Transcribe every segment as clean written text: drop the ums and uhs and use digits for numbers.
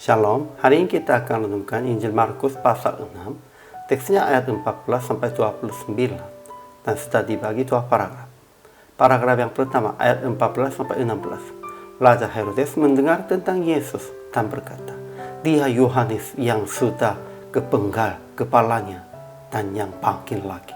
Shalom, hari ini kita akan renungkan Injil Markus pasal 6, teksnya ayat 14-29, dan sudah dibagi dua paragraf. Paragraf yang pertama, ayat 14-16. Raja Herodes mendengar tentang Yesus dan berkata, "Dia Yohanes yang sudah kepenggal kepalanya dan yang bangkit lagi."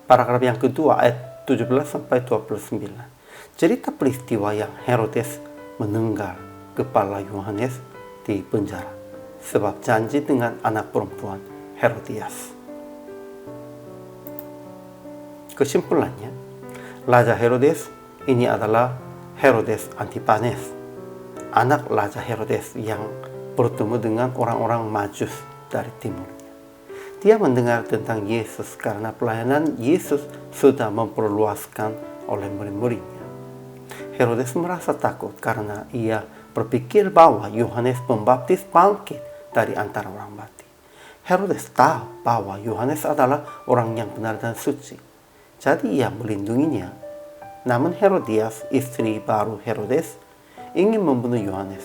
Paragraf yang kedua, ayat 17-29. Cerita peristiwa yang Herodes menenggal kepala Yohanes di penjara sebab janji dengan anak perempuan Herodias. Kesimpulannya, Raja Herodes ini adalah Herodes Antipanes, anak Raja Herodes yang bertemu dengan orang-orang Majus dari timurnya. Dia mendengar tentang Yesus karena pelayanan Yesus sudah memperluaskan oleh murid-muridnya. Herodes merasa takut karena ia berpikir bahwa Yohanes Pembaptis bangkit dari antara orang mati. Herodes tahu bahwa Yohanes adalah orang yang benar dan suci, jadi ia melindunginya. Namun Herodias, istri baru Herodes, ingin membunuh Yohanes.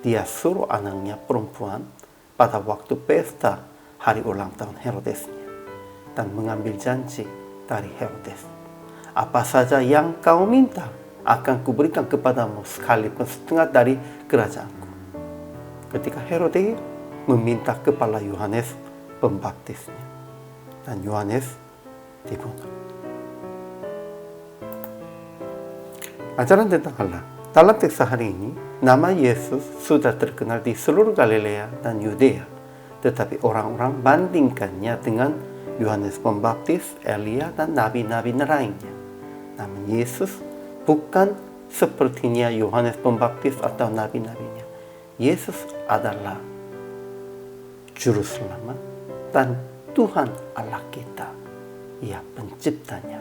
Dia suruh anaknya perempuan pada waktu pesta hari ulang tahun Herodesnya dan mengambil janji dari Herodes. "Apa saja yang kau minta akan kuberikan kepadamu sekalipun setengah dari kerajaanku." Ketika Herodes meminta kepala Yohanes Pembaptisnya, dan Yohanes dibunuh. Ajaran tentang Allah. Dalam teks hari ini, nama Yesus sudah terkenal di seluruh Galilea dan Yudea, tetapi orang-orang bandingkannya dengan Yohanes Pembaptis, Elia, dan nabi-nabi lainnya. Namun Yesus bukan sepertinya Yohanes Pembaptis atau nabi-nabinya. Yesus adalah Juru Selamat dan Tuhan Allah kita. Ia penciptanya.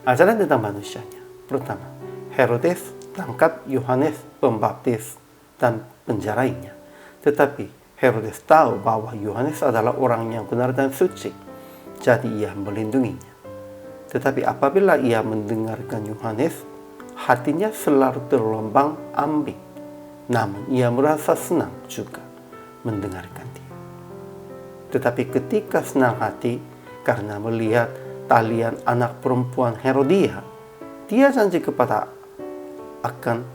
Ajaran tentang manusianya. Pertama, Herodes tangkap Yohanes Pembaptis dan penjarainya. Tetapi Herodes tahu bahwa Yohanes adalah orang yang benar dan suci, jadi ia melindunginya. Tetapi apabila ia mendengarkan Yohanes, hatinya selalu terombang ambing. Namun ia merasa senang juga mendengarkan dia. Tetapi ketika senang hati karena melihat talian anak perempuan Herodia, dia janji kepada akan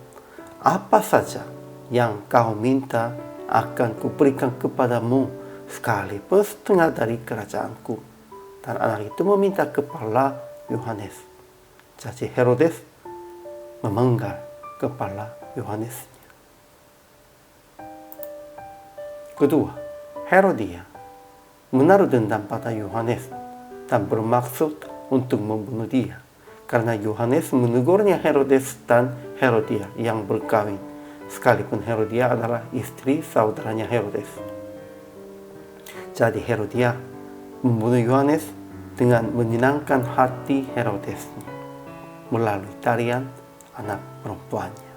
apa saja yang kau minta akan kuberikan kepadamu sekalipun setengah dari kerajaanku. Dan anak itu meminta kepala Yohanes. Jadi Herodes memenggal kepala Yohanesnya. Kedua, Herodia menaruh dendam pada Yohanes dan bermaksud untuk membunuh dia karena Yohanes menegurnya Herodes dan Herodia yang berkawin, sekalipun Herodia adalah istri saudaranya Herodes. Jadi Herodia membunuh Yohanes dengan menyenangkan hati Herodesnya melalui tarian anak perempuannya.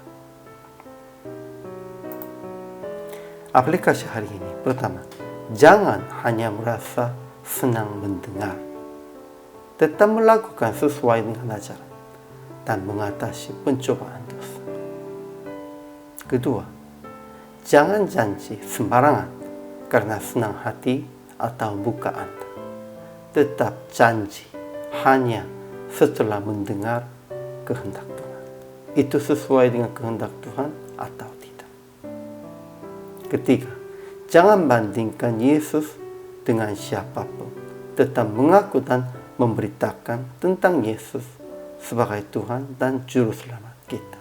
Aplikasi hari ini. Pertama, jangan hanya merasa senang mendengar, tetap melakukan sesuai dengan ajaran dan mengatasi pencobaan dosa. Kedua, jangan janji sembarangan karena senang hati atau buka Anda. Tetap janji hanya setelah mendengar kehendak Tuhan. Itu sesuai dengan kehendak Tuhan atau tidak. Ketiga, jangan bandingkan Yesus dengan siapapun. Tetap mengaku dan memberitakan tentang Yesus sebagai Tuhan dan Juru Selamat kita.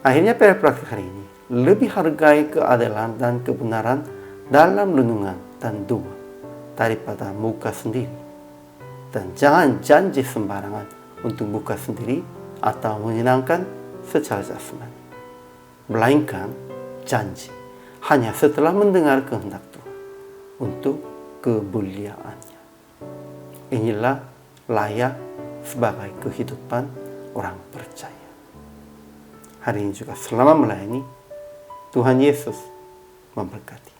Akhirnya pada praktik hari ini, lebih hargai keadilan dan kebenaran dalam renungan dan doa daripada muka sendiri. Dan jangan janji sembarangan untuk muka sendiri atau menyenangkan secara jasmani. Melainkan janji hanya setelah mendengar kehendak Tuhan untuk kemuliaannya. Inilah layak sebagai kehidupan orang percaya. Hari ini juga selamat melayani. Tuhan Yesus memberkati.